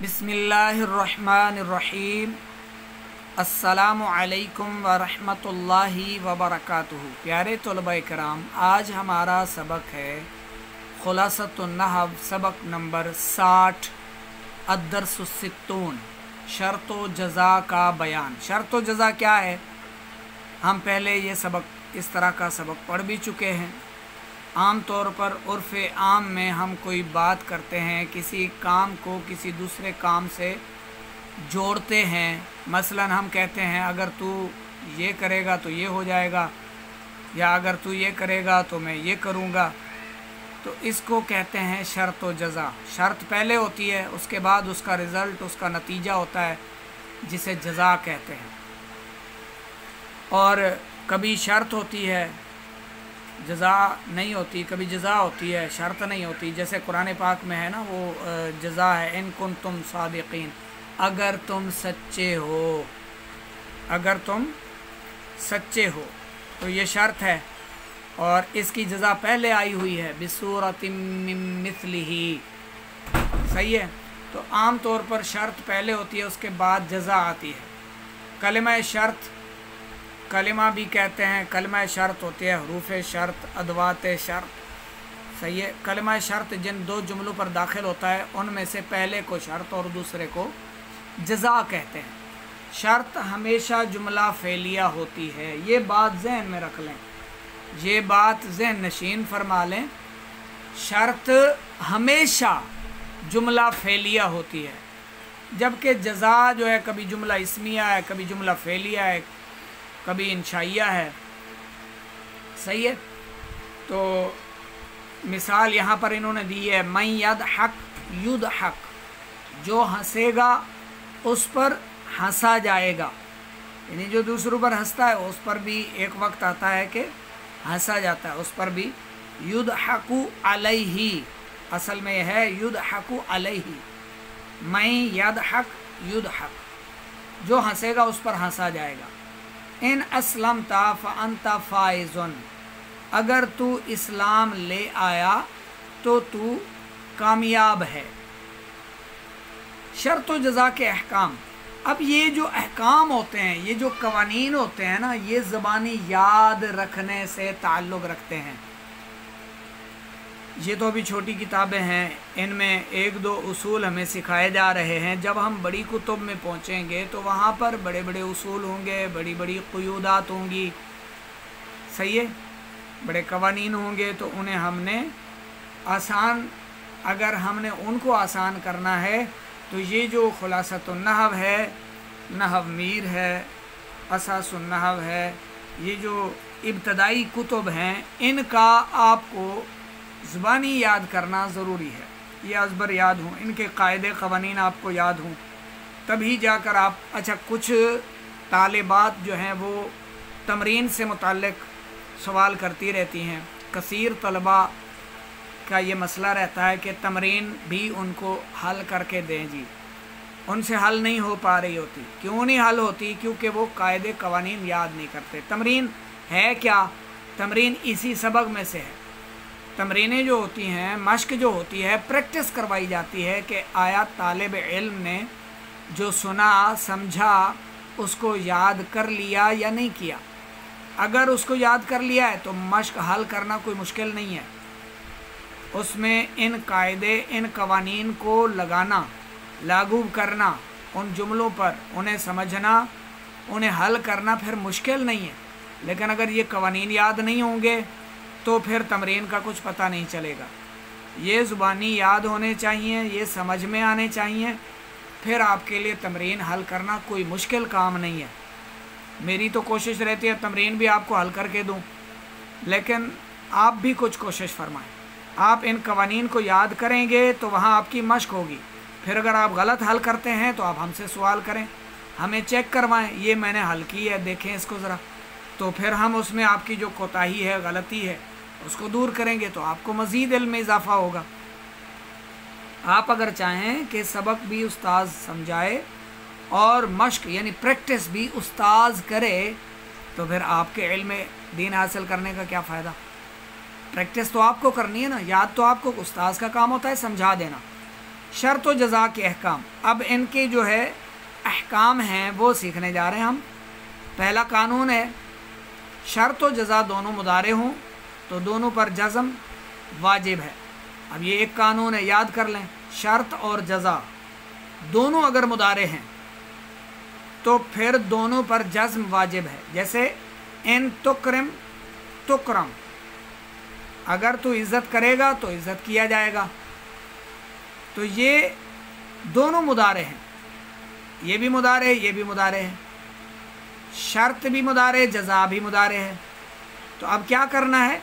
बिस्मिल्लाहिर्रहमानिर्रहीम। अस्सलामु अलैकुम व रहमतुल्लाहि व बरकातुहू। प्यारे तलबा कराम, आज हमारा सबक है खुलासतुन नहव, सबक नंबर 60, अद्दर्सुस्सित्तून, शर्त व जज़ा का बयान। शर्त व जज़ा क्या है? हम पहले ये सबक इस तरह का सबक पढ़ भी चुके हैं। आम तौर पर उर्फ़ आम में हम कोई बात करते हैं, किसी काम को किसी दूसरे काम से जोड़ते हैं। मसलन हम कहते हैं अगर तू ये करेगा तो ये हो जाएगा, या अगर तू ये करेगा तो मैं ये करूँगा। तो इसको कहते हैं शर्त व जज़ा। शर्त पहले होती है, उसके बाद उसका रिज़ल्ट, उसका नतीजा होता है, जिसे जज़ा कहते हैं। और कभी शर्त होती है, जज़ा नहीं होती, कभी जज़ा होती है, शर्त नहीं होती। जैसे कुरान पाक में है ना, वो जज़ा है, इन कुंतुम सादिकीन, अगर तुम सच्चे हो, अगर तुम सच्चे हो। तो ये शर्त है और इसकी जज़ा पहले आई हुई है, बिसूरतिम मिन मिस्लिही। सही है। तो आम तौर पर शर्त पहले होती है, उसके बाद जज़ा आती है। कलिमा शर्त, कलिमा भी कहते हैं, कलिमा शर्त होती है, हरूफ शर्त, अदवात शर्त। सही है। कलिमा शर्त जिन दो जुमलों पर दाखिल होता है, उनमें से पहले को शर्त और दूसरे को जज़ा कहते हैं। शर्त हमेशा जुमला फ़ेलिया होती है, ये बात जहन में रख लें, ये बात जहन नशीन फरमा लें। शर्त हमेशा जुमला फ़ेलिया होती है, जबकि जज़ा जो है कभी जुमला इस्मिया है, कभी जुमला फ़ेलिया है, कभी इंशाइया है। सही है। तो मिसाल यहाँ पर इन्होंने दी है, मैं यदहक युदहक, जो हंसेगा उस पर हंसा जाएगा। यानी जो दूसरों पर हंसता है उस पर भी एक वक्त आता है कि हंसा जाता है, उस पर भी। युदहकु अलैहि, असल में है युदहकु अलैहि, मैं यदहक युदहक, जो हंसेगा उस पर हंसा जाएगा। इन असलमता फ़अंता फ़ाइज़ुन, अगर तू इस्लाम ले आया तो तू कामयाब है। शर्त व जज़ा के अहकाम। अब ये जो अहकाम होते हैं, ये जो कवानीन होते हैं ना, ये ज़बानी याद रखने से ताल्लुक़ रखते हैं। ये तो अभी छोटी किताबें हैं, इनमें एक दो उसूल हमें सिखाए जा रहे हैं। जब हम बड़ी कुतुब में पहुँचेंगे तो वहाँ पर बड़े बड़े उसूल होंगे, बड़ी बड़ी क़ुयूदात होंगी। सही है। बड़े कवानीन होंगे, तो उन्हें हमने आसान, अगर हमने उनको आसान करना है तो ये जो खुलासतुन नहव है, नहव मीर है, असासुन नहव है, ये जो इब्तदाई कुतुब हैं, इनका आपको ज़बानी याद करना ज़रूरी है। ये अज़बर याद हों, इनके कायदे क़वानीन आपको याद हों, तभी जाकर आप। अच्छा, कुछ तालिबात जो हैं वो तमरीन से मुताल्लिक़ सवाल करती रहती हैं। कसीर तलबा का ये मसला रहता है कि तमरीन भी उनको हल करके दें जी, उनसे हल नहीं हो पा रही होती। क्यों नहीं हल होती? क्योंकि वो कायदे क़वानीन याद नहीं करते। तमरीन है क्या? तमरीन इसी सबक में से है। तमरीनें जो होती हैं, मश्क जो होती है, प्रैक्टिस करवाई जाती है कि आया तालिब इल्म ने जो सुना समझा उसको याद कर लिया या नहीं किया। अगर उसको याद कर लिया है तो मश्क हल करना कोई मुश्किल नहीं है। उसमें इन कायदे, इन कवानीन को लगाना, लागू करना उन जुमलों पर, उन्हें समझना, उन्हें हल करना फिर मुश्किल नहीं है। लेकिन अगर ये कवानीन याद नहीं होंगे तो फिर तमरीन का कुछ पता नहीं चलेगा। ये ज़ुबानी याद होने चाहिए, ये समझ में आने चाहिए, फिर आपके लिए तमरीन हल करना कोई मुश्किल काम नहीं है। मेरी तो कोशिश रहती है तमरीन भी आपको हल करके दूं, लेकिन आप भी कुछ कोशिश फरमाएं। आप इन कवानीन को याद करेंगे तो वहाँ आपकी मश्क होगी। फिर अगर आप गलत हल करते हैं तो आप हमसे सवाल करें, हमें चेक करवाएं, ये मैंने हल की है, देखें इसको ज़रा। तो फिर हम उसमें आपकी जो कोताही है, गलती है, उसको दूर करेंगे, तो आपको मज़ीद इल्म में इजाफ़ा होगा। आप अगर चाहें कि सबक भी उस्ताद समझाए और मश्क यानी प्रैक्टिस भी उस्ताद करे, तो फिर आपके इल्म में दीन हासिल करने का क्या फ़ायदा? प्रैक्टिस तो आपको करनी है ना, याद तो आपको, उस्ताद का काम होता है समझा देना। शर्त व जज़ा के अहकाम। अब इनके जो है अहकाम हैं वो सीखने जा रहे हैं हम। पहला कानून है शर्त व जज़ा दोनों मुदारे हों तो दोनों पर जज़म वाजिब है। अब ये एक कानून है, याद कर लें, शर्त और जज़ा दोनों अगर मुदारे हैं तो फिर दोनों पर जज़्म वाजिब है। जैसे इन तुकरम तुकरम, अगर तू इज़्ज़त करेगा तो इज़्ज़त किया जाएगा। तो ये दोनों मुदारे हैं, ये भी मुदारे ये भी मुदारे है, शर्त भी मुदारे जज़ा भी मुदारे है। तो अब क्या करना है,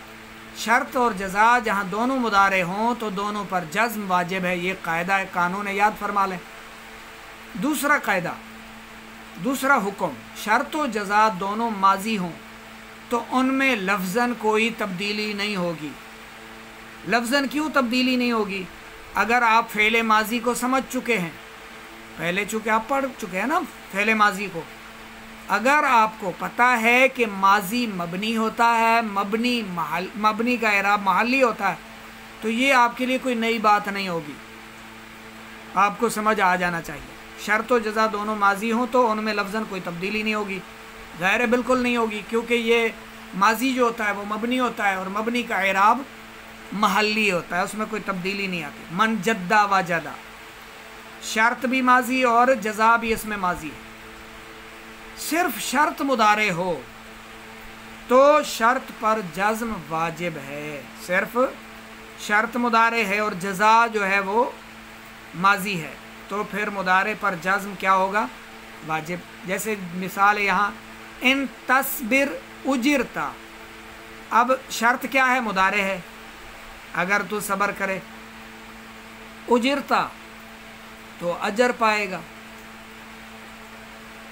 शर्त और जज़ा जहाँ दोनों मुदारे हों तो दोनों पर जज़्म वाजिब है। ये कायदा है, कानून है, याद फरमा लें। दूसरा कायदा, दूसरा हुक्म, शर्त व जज़ा दोनों माजी हों तो उनमें लफ्ज़न कोई तब्दीली नहीं होगी। लफ्ज़न क्यों तब्दीली नहीं होगी? अगर आप फ़ेल माजी को समझ चुके हैं, पहले चूँकि आप पढ़ चुके हैं ना फ़ेल माजी को, अगर आपको पता है कि माजी मबनी होता है, मबनी का इराब महल्ली होता है, तो ये आपके लिए कोई नई बात नहीं होगी, आपको समझ आ जाना चाहिए। शर्त व जज़ा दोनों माजी हों तो उनमें लफ्ज़न कोई तब्दीली नहीं होगी, ज़ाहिर बिल्कुल नहीं होगी, क्योंकि ये माजी जो होता है वो मबनी होता है और मबनी का इराब महल्ली होता है, उसमें कोई तब्दीली नहीं आती। मन जद्दा व जदा, शर्त भी माजी और जज़ा भी इसमें माजी है। सिर्फ शर्त मुदारे हो तो शर्त पर जज़्म वाजिब है, सिर्फ शर्त मुदारे है और जज़ा जो है वो माजी है, तो फिर मुदारे पर जज़्म क्या होगा, वाजिब। जैसे मिसाल है यहाँ, इन तस्बिर उजिरता। अब शर्त क्या है, मुदारे है, अगर तू सब्र करे, उजिरता तो अजर पाएगा,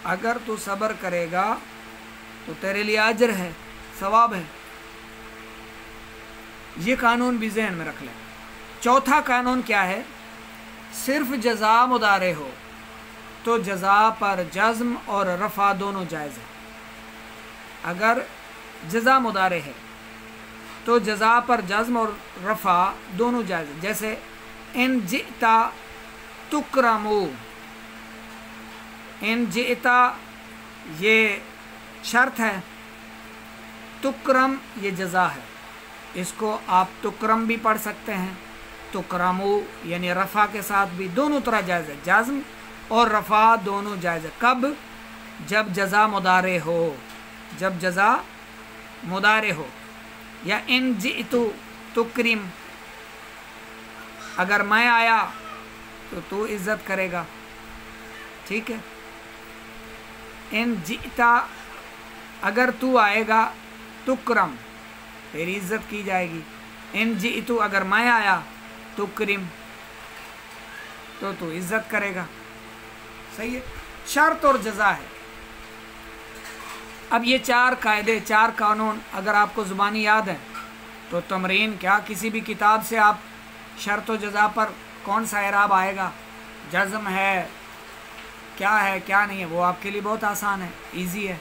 अगर तू सब्र करेगा तो तेरे लिए अजर है, सवाब है। ये कानून भी ज़हन में रख लें। चौथा कानून क्या है, सिर्फ जज़ा मुदारे हो तो जज़ा पर जज़्म और रफ़ा दोनों जायज़ है। अगर जज़ा मुदारे है तो जज़ा पर जज़्म और रफ़ा दोनों जायज़ है। जैसे इन जिता तुकरमू, इन जिता ये शर्त है, तुकरम ये जज़ा है, इसको आप तुकरम भी पढ़ सकते हैं, तुकरमू यानी रफ़ा के साथ भी, दोनों तरह जायज़ है, जज़्म और रफ़ा दोनों जायज़ है। कब, जब जज़ा मुदारे हो, जब जज़ा मुदारे हो। या इन जितु तुकरिम, अगर मैं आया तो तू इज़्ज़त करेगा, ठीक है। इन जिता, अगर तू आएगा, तुकरम तेरी इज़्ज़त की जाएगी। इन जितु, अगर मैं आया, तुकरिम तो तू इज़्ज़त करेगा, सही है। शर्त और जज़ा है। अब ये चार कायदे, चार कानून अगर आपको ज़ुबानी याद है तो तमरीन क्या, किसी भी किताब से आप शर्त व जज़ा पर कौन सा इराब आएगा, जज़्म है, क्या है क्या नहीं है, वो आपके लिए बहुत आसान है, इजी है।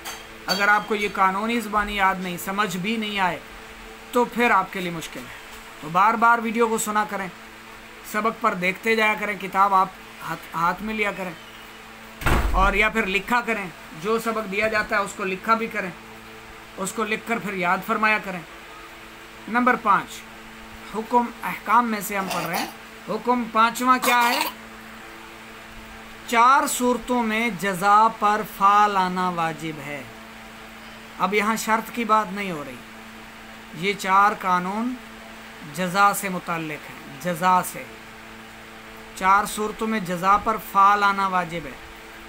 अगर आपको ये कानूनी ज़ुबानी याद नहीं, समझ भी नहीं आए तो फिर आपके लिए मुश्किल है। तो बार बार वीडियो को सुना करें, सबक पर देखते जाया करें, किताब आप हाथ में लिया करें और या फिर लिखा करें, जो सबक दिया जाता है उसको लिखा भी करें, उसको लिखकर फिर याद फरमाया करें। नंबर 5, हुक्म अहकाम में से हम पढ़ रहे हैं। हुक्म पाँचवा क्या है, 4 सूरतों में जज़ा पर फ़ाल आना वाजिब है। अब यहाँ शर्त की बात नहीं हो रही, ये 4 कानून जज़ा से मुताल्लिक़ हैं, जज़ा से। 4 सूरतों में जज़ा पर फ़ाल आना वाजिब है।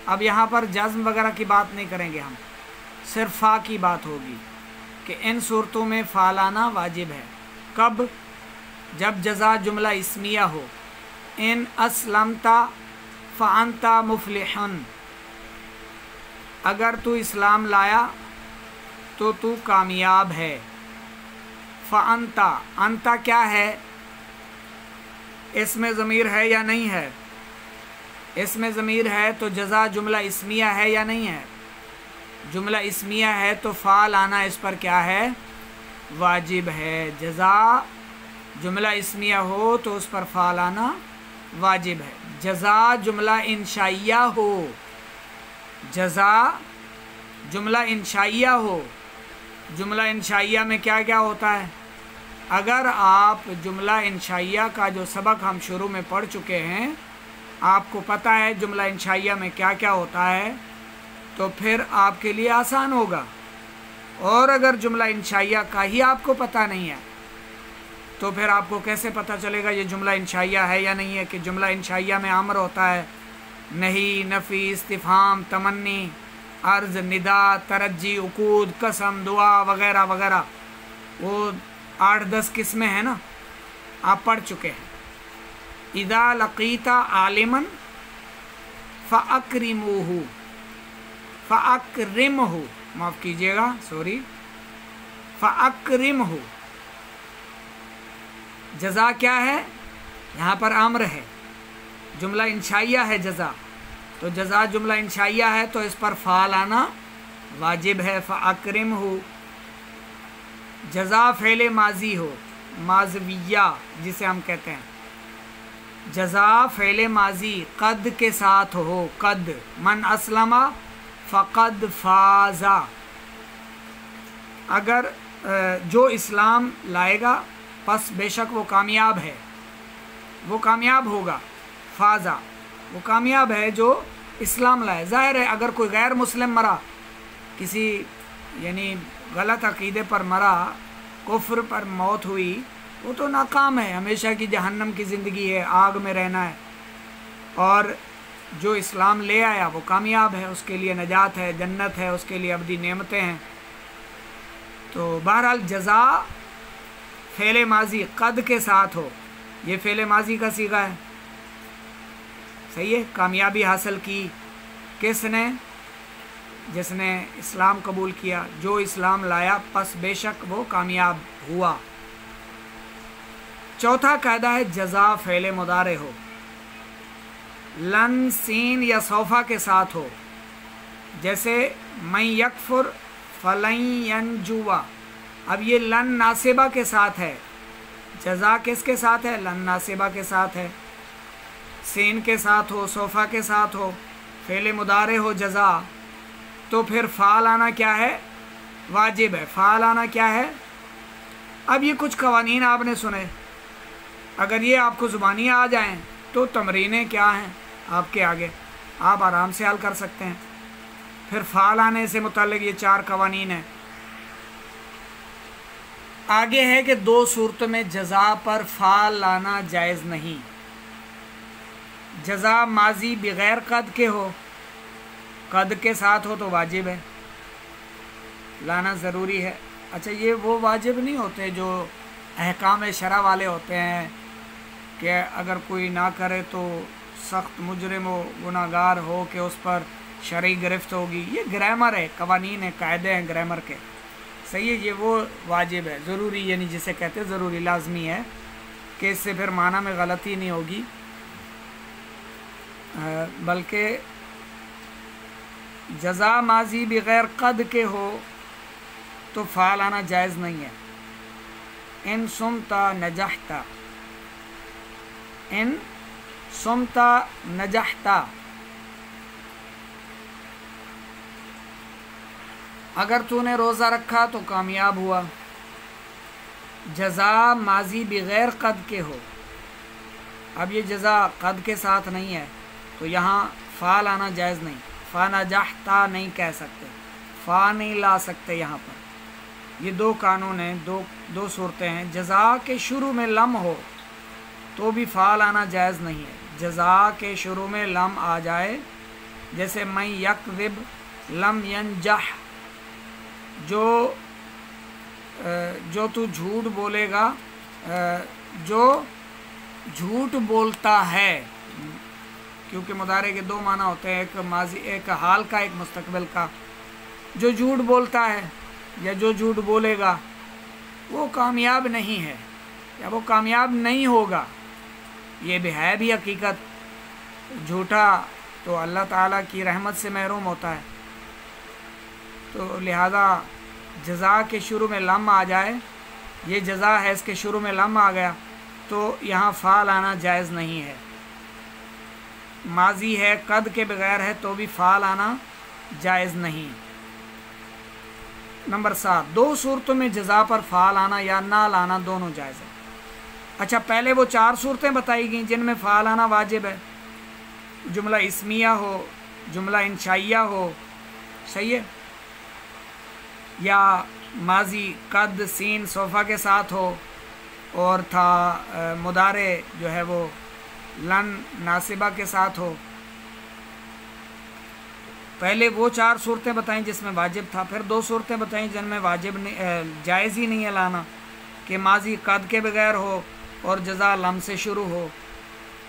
अब यहाँ पर जज़्म वगैरह की बात नहीं करेंगे हम, सिर्फ फ़ा की बात होगी कि इन सूरतों में फ़ाल आना वाजिब है। कब, जब जज़ा जुमला इस्मिया हो। इन असलमता फ़अंता मुफ़लिहुन, अगर तू इस्लाम लाया तो तू कामयाब है। फ़अंता, अंता क्या है, इसमें ज़मीर है या नहीं है, इसमें ज़मीर है तो जज़ा जुमला इस्मिया है या नहीं है, जुमला इस्मिया है तो फ़ाल आना इस पर क्या है, वाजिब है। जज़ा जुमला इस्मिया हो तो उस पर फ़ाल आना واجب ہے۔ جزا جملہ انشائیہ ہو، جزا جملہ انشائیہ ہو، جملہ انشائیہ میں کیا کیا ہوتا ہے؟ اگر آپ جملہ انشائیہ کا جو سبق ہم شروع میں پڑھ چکے ہیں، آپ کو پتہ ہے جملہ انشائیہ میں کیا کیا ہوتا ہے، تو پھر آپ کے لیے آسان ہوگا۔ اور اگر جملہ انشائیہ کا ہی آپ کو پتہ نہیں ہے تو پھر آپ کو کیسے پتہ چلے گا یہ جملہ انشائیہ ہے یا نہیں ہے؟ کہ جملہ انشائیہ میں امر ہوتا ہے، نہی، نفی، استفہام، تمنی، عرض، ندا، ترجی، عقود، قسم، دعا وغیرہ وغیرہ، وہ 8-10 قسمیں ہیں نا، آپ پڑھ چکے ہیں۔ اذا لقیت عالما فاکرموہ، فاکرمہ، معاف کیجیے گا، سوری، فاکرمہ۔ جزا کیا ہے؟ یہاں پر امر ہے، جملہ انشائیہ ہے جزا، تو جزا جملہ انشائیہ ہے تو اس پر فعل آنا واجب ہے، فاکرمہ۔ جزا فعل ماضی ہو، ماضویہ جسے ہم کہتے ہیں، جزا فعل ماضی قد کے ساتھ ہو، قد، من اسلم فقد فاز، اگر جو اسلام لائے گا پس بے شک وہ کامیاب ہے، وہ کامیاب ہوگا، فازا، وہ کامیاب ہے جو اسلام لائے۔ ظاہر ہے اگر کوئی غیر مسلم مرا، کسی یعنی غلط عقیدے پر مرا، کفر پر موت ہوئی، وہ تو ناکام ہے، ہمیشہ کی جہنم کی زندگی ہے، آگ میں رہنا ہے۔ اور جو اسلام لے آیا وہ کامیاب ہے، اس کے لیے نجات ہے، جنت ہے، اس کے لیے ابدی نعمتیں ہیں۔ تو بہرحال جزا فعل ماضی قد کے ساتھ ہو، یہ فعل ماضی کا صیغہ ہے، صحیح ہے۔ کامیابی حاصل کی کس نے؟ جس نے اسلام قبول کیا، جو اسلام لایا پس بے شک وہ کامیاب ہوا۔ چوتھا قاعدہ ہے جزا فعل مضارع ہو، لن، سین یا سوفا کے ساتھ ہو، جیسے من یکفر فلن ینجوا، اب یہ لن ناصبہ کے ساتھ ہے، جزا کس کے ساتھ ہے؟ لن ناصبہ کے ساتھ ہے، سین کے ساتھ ہو، سوفا کے ساتھ ہو، فعل مضارع ہو جزا، تو پھر فعل آنا کیا ہے؟ واجب ہے، فعل آنا کیا ہے؟ اب یہ کچھ قوانین آپ نے سنے، اگر یہ آپ کو زبانی آ جائیں تو تمرینیں کیا ہیں آپ کے آگے، آپ آرام سے حل کر سکتے ہیں۔ پھر فعل آنے سے متعلق یہ 4 قوانین ہیں۔ آگے ہے کہ 2 صورتوں میں جزا پر فعل لانا جائز نہیں۔ جزا ماضی بغیر قد کے ہو، قد کے ساتھ ہو تو واجب ہے، لانا ضروری ہے۔ اچھا، یہ وہ واجب نہیں ہوتے جو احکام شرع والے ہوتے ہیں کہ اگر کوئی نہ کرے تو سخت مجرم و گناہگار ہو کہ اس پر شرعی گرفت ہوگی، یہ گرامر ہے، قوانین ہیں، قاعدے ہیں گرامر کے، صحیح ہے، یہ وہ واجب ہے، ضروری، یعنی جسے کہتے ہیں ضروری، لازمی ہے کہ اس سے پھر معنی میں غلطی نہیں ہوگی، بلکہ جزا ماضی بغیر قد کے ہو تو فعل آنا جائز نہیں ہے۔ ان سمتا نجحتا، ان سمتا نجحتا، اگر تو نے روزہ رکھا تو کامیاب ہوا۔ جزا ماضی بغیر قد کے ہو، اب یہ جزا قد کے ساتھ نہیں ہے تو یہاں فعل آنا جائز نہیں، فنجحتا نہیں کہہ سکتے، فا نہیں لا سکتے یہاں پر۔ یہ 2 قانون ہیں، دو صورتیں ہیں۔ جزا کے شروع میں لم ہو تو بھی فعل آنا جائز نہیں ہے، جزا کے شروع میں لم آ جائے، جیسے من یکذب لم ینجح، جو تو جھوٹ بولے گا، جو جھوٹ بولتا ہے، کیونکہ مضارع کے 2 معنی ہوتے ہیں، ایک ماضی، ایک حال کا، ایک مستقبل کا۔ جو جھوٹ بولتا ہے یا جو جھوٹ بولے گا وہ کامیاب نہیں ہے یا وہ کامیاب نہیں ہوگا، یہ بھی ہے بھی حقیقت، جھوٹا تو اللہ تعالیٰ کی رحمت سے محروم ہوتا ہے، تو لہذا جزا کے شروع میں لم آ جائے، یہ جزا ہے، اس کے شروع میں لم آ گیا تو یہاں فعل آنا جائز نہیں ہے۔ माजी है, कद के बगैर है तो भी फ़ाल आना जायज़ नहीं। नंबर 7, 2 सूरतों में जज़ा पर फ़ाल आना या ना लाना दोनों जायज़ है। अच्छा, पहले वो 4 सूरतें बताई गई जिनमें फ़ाल आना वाजिब है। जुमला इस्मिया हो, जुमला इंशाइया हो, सही है, या माजी कद सीन सोफ़ा के साथ हो, और था मुदारे जो है वो लन नासिबा के साथ हो। पहले वो 4 सूरतें बताई जिसमें वाजिब था, फिर 2 सूरतें बताई जिनमें वाजिब नहीं, जायज़ ही नहीं है लाना, कि माजी कद के बगैर हो और जज़ा लम से शुरू हो।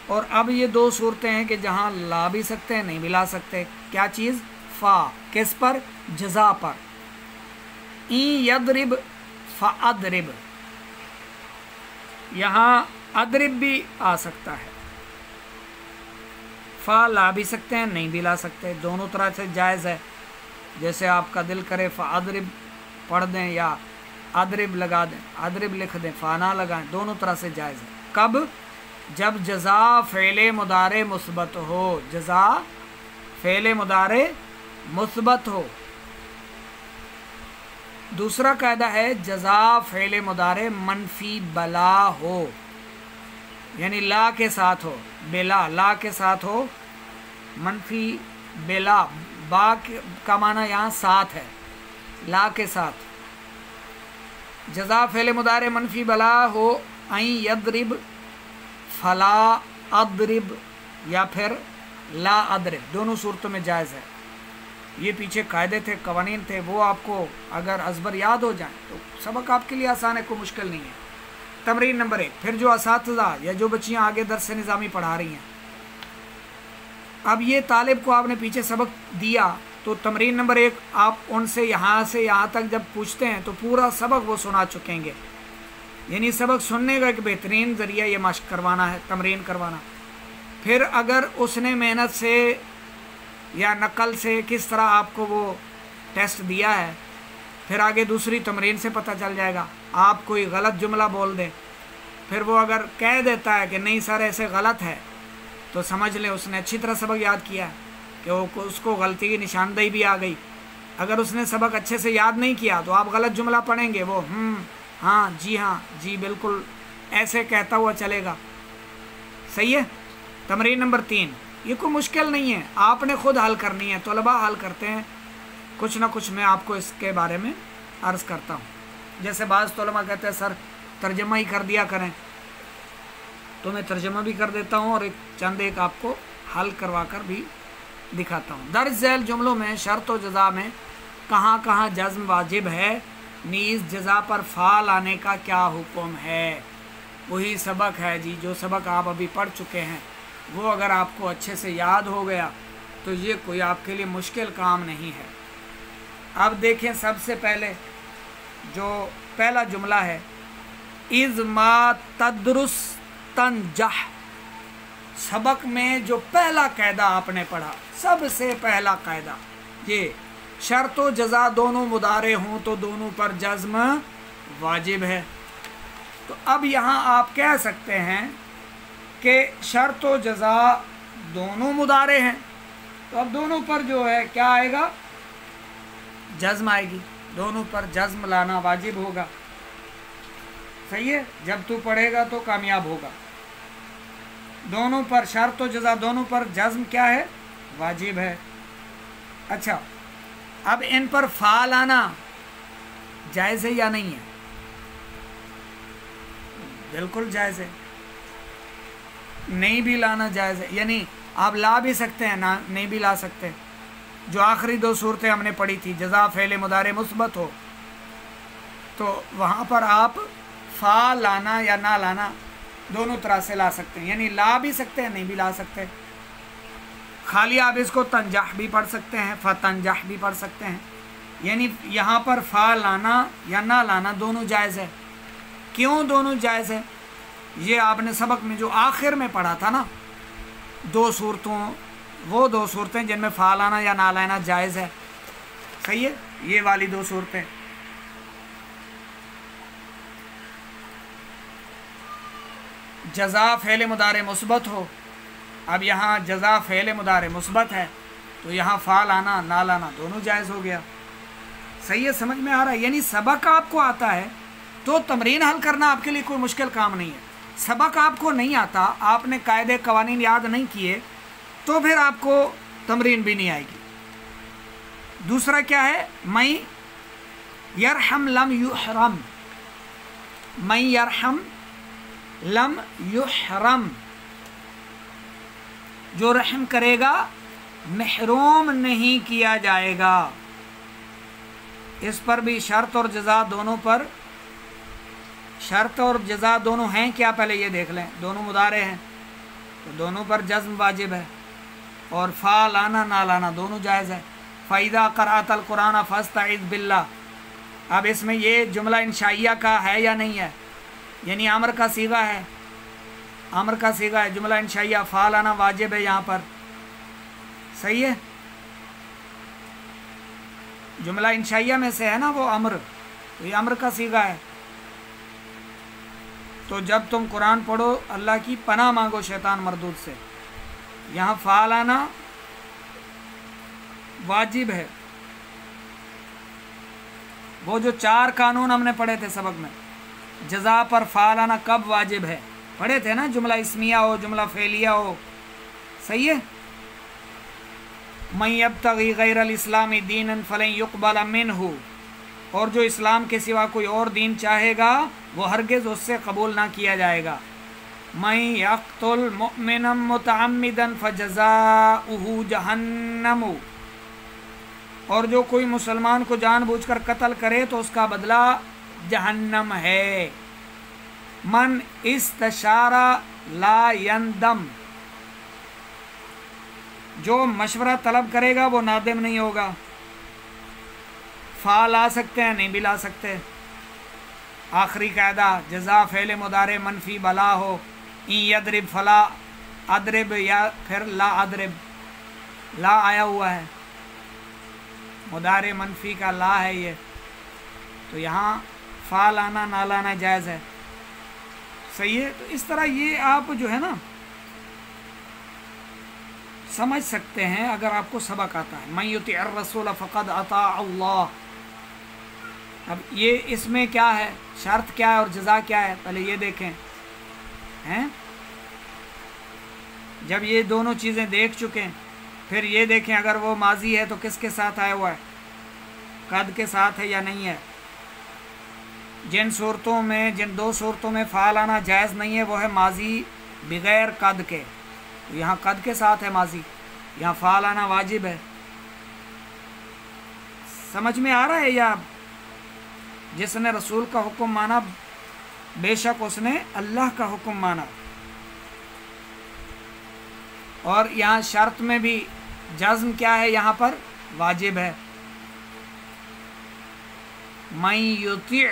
और अब ये 2 सूरतें हैं कि जहाँ ला भी सकते हैं नहीं भी ला सकते। क्या चीज़? फ़ा, किस पर? जज़ा पर। ई यदरिब फ़अदरिब, यहाँ अदरिब भी आ सकता है। फ़ा ला भी सकते हैं नहीं भी ला सकते, दोनों तरह से जायज़ है। जैसे आपका दिल करे फ़अदरिब पढ़ दें या अदरिब लगा दें, अदरिब लिख दें, फ़ा ना लगाएं, दोनों तरह से जायज़ है। कब? जब जज़ा फ़ेले मुदारे मुस्बत हो, जज़ा फ़ेले मुदारे मुस्बत हो। दूसरा कायदा है जज़ा फ़ेले मुदारे मनफी बला हो, यानी ला के साथ हो, बेला, ला के साथ हो, मनफी बेला, बा का माना यहाँ साथ है, ला के साथ। जज़ा फ़ेले मुदारे मनफी बला हो, आई यदरिब फला अदरिब या फिर ला अदरिब, दोनों सूरतों में जायज़ है। ये पीछे कायदे थे, कवानीन थे, वो आपको अगर अज़बर याद हो जाए तो सबक आपके लिए आसान है, कोई मुश्किल नहीं है। तमरीन नंबर 1, फिर जो असातिज़ा या जो बच्चियाँ आगे दर्स निज़ामी पढ़ा रही हैं, अब ये तालिब को आपने पीछे सबक दिया तो तमरीन नंबर 1 आप उनसे यहाँ से यहाँ तक जब पूछते हैं तो पूरा सबक वो सुना चुकेंगे। यानी सबक सुनने का एक बेहतरीन ज़रिया ये मश्क करवाना है, तमरीन करवाना। फिर अगर उसने मेहनत से या नकल से किस तरह आपको वो टेस्ट दिया है, फिर आगे दूसरी तमरीन से पता चल जाएगा। आप कोई गलत जुमला बोल दें, फिर वो अगर कह देता है कि नहीं सर ऐसे गलत है, तो समझ लें उसने अच्छी तरह सबक याद किया है, कि वो उसको गलती की निशानदेही भी आ गई। अगर उसने सबक अच्छे से याद नहीं किया तो आप गलत जुमला पढ़ेंगे, वो हाँ जी बिल्कुल ऐसे कहता हुआ चलेगा। सही है। तमरीन नंबर 3, ये कोई मुश्किल नहीं है, आपने खुद हल करनी है, तलबा हल करते हैं, कुछ ना कुछ मैं आपको इसके बारे में अर्ज़ करता हूँ। जैसे बाज़ तलबा कहते हैं सर तर्जमा ही कर दिया करें, तो मैं तर्जमा भी कर देता हूँ और एक आपको हल करवा कर भी दिखाता हूँ। दर्ज झैल जुमलों में शर्त व जज़ा में कहाँ कहाँ जज़्म वाजिब है, नीज़ जज़ा पर फ़ाल आने का क्या हुक्म है। वही सबक है जी, जो सबक आप अभी पढ़ चुके हैं, वो अगर आपको अच्छे से याद हो गया तो ये कोई आपके लिए मुश्किल काम नहीं है। अब देखें, सबसे पहले जो पहला जुमला है, इज़ मा तदरुस तंजह, सबक में जो पहला कायदा आपने पढ़ा, सबसे पहला कायदा ये, शर्त व जज़ा दोनों मुदारे हों तो दोनों पर जज़्म वाजिब है। तो अब यहाँ आप कह सकते हैं कि शर्त व जज़ा दोनों मुदारे हैं, तो अब दोनों पर जो है क्या आएगा, जज़्म आएगी, दोनों पर जज़्म लाना वाजिब होगा। सही है, जब तू पढ़ेगा तो कामयाब होगा। दोनों पर शर्त व जज़ा दोनों पर जज़्म क्या है, वाजिब है। अच्छा, अब इन पर फ़ाल आना जायज़ है या नहीं है? बिल्कुल जायज़ है। नहीं भी लाना जायज़ है, यानी आप ला भी सकते हैं, ना नहीं भी ला सकते। जो आखिरी 2 सूरतें हमने पढ़ी थी, जज़ा फ़ेल मुदारे मुस्बत हो, तो वहाँ पर आप फ़ा लाना या ना लाना दोनों तरह से ला सकते हैं, यानी ला भी सकते हैं, नहीं भी ला सकते। खाली आप इसको तंजाह भी पढ़ सकते हैं, फ़तंजाह भी पढ़ सकते हैं, यानी यहाँ पर फ़ा लाना या ना लाना दोनों जायज़ है। क्यों दोनों जायज़ है? ये आपने सबक में जो आखिर में पढ़ा था ना, 2 सूरतों, वो 2 सूरतें जिनमें फ़ा लाना या ना लाना जायज़ है। सही है, ये वाली 2 सूरतें। जज़ा फ़ेल मुदारे मुस्बत हो اب یہاں جزا فعل مضارع مثبت ہے تو یہاں فا لانا نا لانا دونوں جائز ہو گیا. صحیح ہے، سمجھ میں آ رہا ہے؟ یعنی سبق آپ کو آتا ہے تو تمرین حل کرنا آپ کے لیے کوئی مشکل کام نہیں ہے. سبق آپ کو نہیں آتا، آپ نے قاعدے قوانین یاد نہیں کیے، تو پھر آپ کو تمرین بھی نہیں آئے گی. دوسرا کیا ہے؟ میں یرحم لم یحرم، میں یرحم لم یحرم، جو رحم کرے گا محروم نہیں کیا جائے گا. اس پر بھی شرط اور جزا دونوں پر، شرط اور جزا دونوں ہیں کیا پہلے یہ دیکھ لیں. دونوں مضارع ہیں تو دونوں پر جزم واجب ہے، اور فا لانا نا لانا دونوں جائز ہے. فَإِذَا قَرَأْتَ الْقُرْآنَ فَاسْتَعِذْ بِاللَّهِ. اب اس میں یہ جملہ انشائیہ کا ہے یا نہیں ہے؟ یعنی امر کا صیغہ ہے، امر کا صیغہ ہے، جملہ انشائیہ، فا لانا واجب ہے یہاں پر. صحیح ہے، جملہ انشائیہ میں سے ہے نا وہ امر، تو یہ امر کا صیغہ ہے. تو جب تم قرآن پڑھو اللہ کی پناہ مانگو شیطان مردود سے. یہاں فا لانا واجب ہے. وہ جو 4 قانون ہم نے پڑھے تھے سبق میں، جزا پر فا لانا کب واجب ہے پڑھے تھے نا، جملہ اسمیہ ہو، جملہ فعلیہ ہو. صحیح ہے. من یبتغی غیر الاسلام دینا فلن یقبل منہ، اور جو اسلام کے سوا کوئی اور دین چاہے گا وہ ہرگز اس سے قبول نہ کیا جائے گا. من یقتل مؤمنا متعمدا فجزاؤہ جہنم، اور جو کوئی مسلمان کو جان بوجھ کر قتل کرے تو اس کا بدلہ جہنم ہے. من استشار لا یندم، جو مشورہ طلب کرے گا وہ نادم نہیں ہوگا. فا لا سکتے ہیں، نہیں بھی لا سکتے. آخری قاعدہ، جزا فعل مضارع منفی بلا ہو، این یضرب فلا اضرب، یا پھر لا اضرب. لا آیا ہوا ہے، مضارع منفی کا لا ہے یہ، تو یہاں فا لانا نہ لانا جائز ہے. صحیح ہے. تو اس طرح یہ آپ جو ہے نا سمجھ سکتے ہیں اگر آپ کو سبق آتا ہے. من یطع الرسول فقد اطاع اللہ. اب یہ اس میں کیا ہے، شرط کیا ہے اور جزا کیا ہے، پہلے یہ دیکھیں. ہیں جب یہ دونوں چیزیں دیکھ چکے، پھر یہ دیکھیں اگر وہ ماضی ہے تو کس کے ساتھ آیا ہوا ہے، قد کے ساتھ ہے یا نہیں ہے. جن صورتوں میں، جن 2 صورتوں میں فعل آنا جائز نہیں ہے وہ ہے ماضی بغیر قد کے، تو یہاں قد کے ساتھ ہے ماضی، یہاں فعل آنا واجب ہے. سمجھ میں آ رہا ہے؟ یا جس نے رسول کا حکم مانا بے شک اس نے اللہ کا حکم مانا. اور یہاں شرط میں بھی جزم کیا ہے، یہاں پر واجب ہے. من یطع،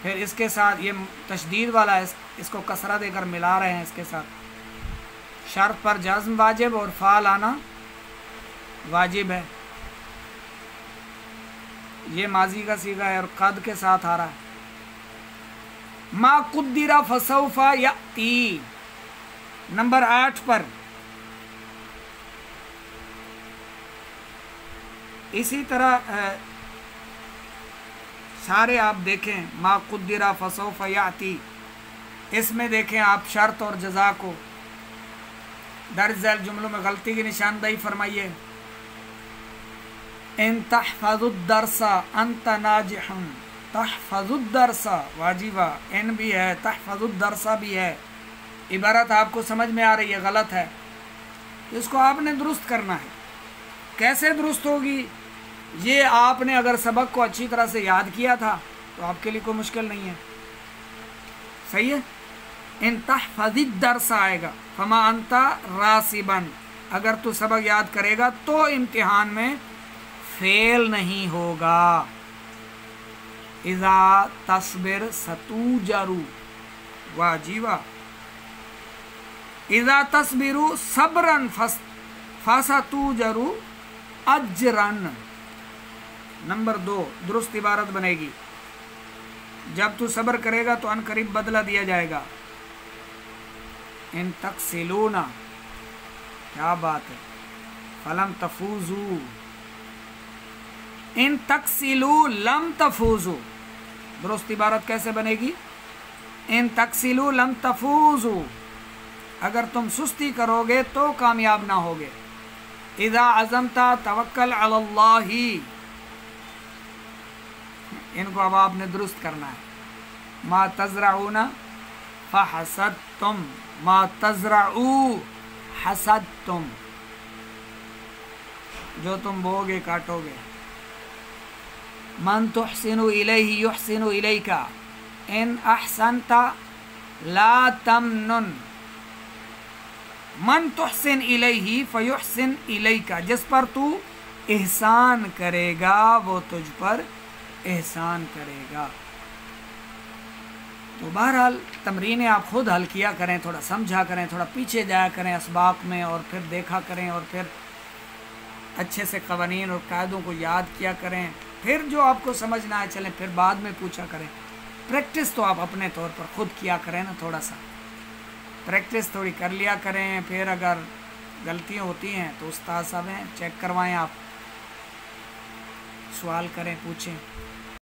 پھر اس کے ساتھ یہ تشدید والا ہے، اس کو کسرہ دے کر ملا رہے ہیں اس کے ساتھ. شرط پر جزم واجب اور فعل آنا واجب ہے. یہ ماضی کا صیغہ ہے اور قد کے ساتھ آ رہا ہے. ما قدر فسوف یأتی، نمبر 8 پر. اسی طرح سارے آپ دیکھیں، ما قدر فسوف یأتی، اس میں دیکھیں آپ شرط اور جزا کو. درج ذیل جملوں میں غلطی کی نشاندہی فرمائیے. ان تحفظ الدرس انت ناجح، تحفظ الدرس واجبہ، ان بھی ہے، تحفظ الدرس بھی ہے. عبارت آپ کو سمجھ میں آ رہی ہے؟ غلط ہے، اس کو آپ نے درست کرنا ہے. کیسے درست ہوگی؟ یہ آپ نے اگر سبق کو اچھی طرح سے یاد کیا تھا تو آپ کے لیے کوئی مشکل نہیں ہے. صحیح ہے. ان تحفظ الدرس آئے گا، فما انت راسبا، اگر تو سبق یاد کرے گا تو امتحان میں فیل نہیں ہوگا. اذا تصبر ستوجر واجبا، اذا تصبر صبرا فستوجر اجرا. نمبر 2 درست عبارت بنے گی، جب تو صبر کرے گا تو ان قریب بدلہ دیا جائے گا. इन तक्सिलूना, क्या बात है, फलम तफूजू, इन तक्सिलू लम तफूजू, दुरुस्त इबारत कैसे बनेगी, इन तक्सिलू लम तफूजू, अगर तुम सुस्ती करोगे तो कामयाब ना होगे। इज़ा अज़मता तवक्कल अलल्लाही, इनको अब आपने दुरुस्त करना है। मा तज़रऊना फहसदतुम, मा तज़रऊ हसदतुम, जो तुम बोगे काटोगे। मन तुहसिनु इलैहि युहसिनु इलैका, इन अहसनता ला तमनुन, मन तुहसिन इलैहि फयुहसिन इलैका, जिस पर तू एहसान करेगा वो तुझ पर एहसान करेगा। तो बहरहाल तमरीनें आप खुद हल किया करें, थोड़ा समझा करें, थोड़ा पीछे जाया करें असबाक में और फिर देखा करें और फिर अच्छे से कवानीन और कायदों को याद किया करें। फिर जो आपको समझ ना आए चलें फिर बाद में पूछा करें। प्रैक्टिस तो आप अपने तौर पर खुद किया करें ना, थोड़ा सा प्रैक्टिस थोड़ी कर लिया करें। फिर अगर गलतियाँ होती हैं तो उस्ताद साहब हैं, चेक करवाएं, आप सवाल करें, पूछें।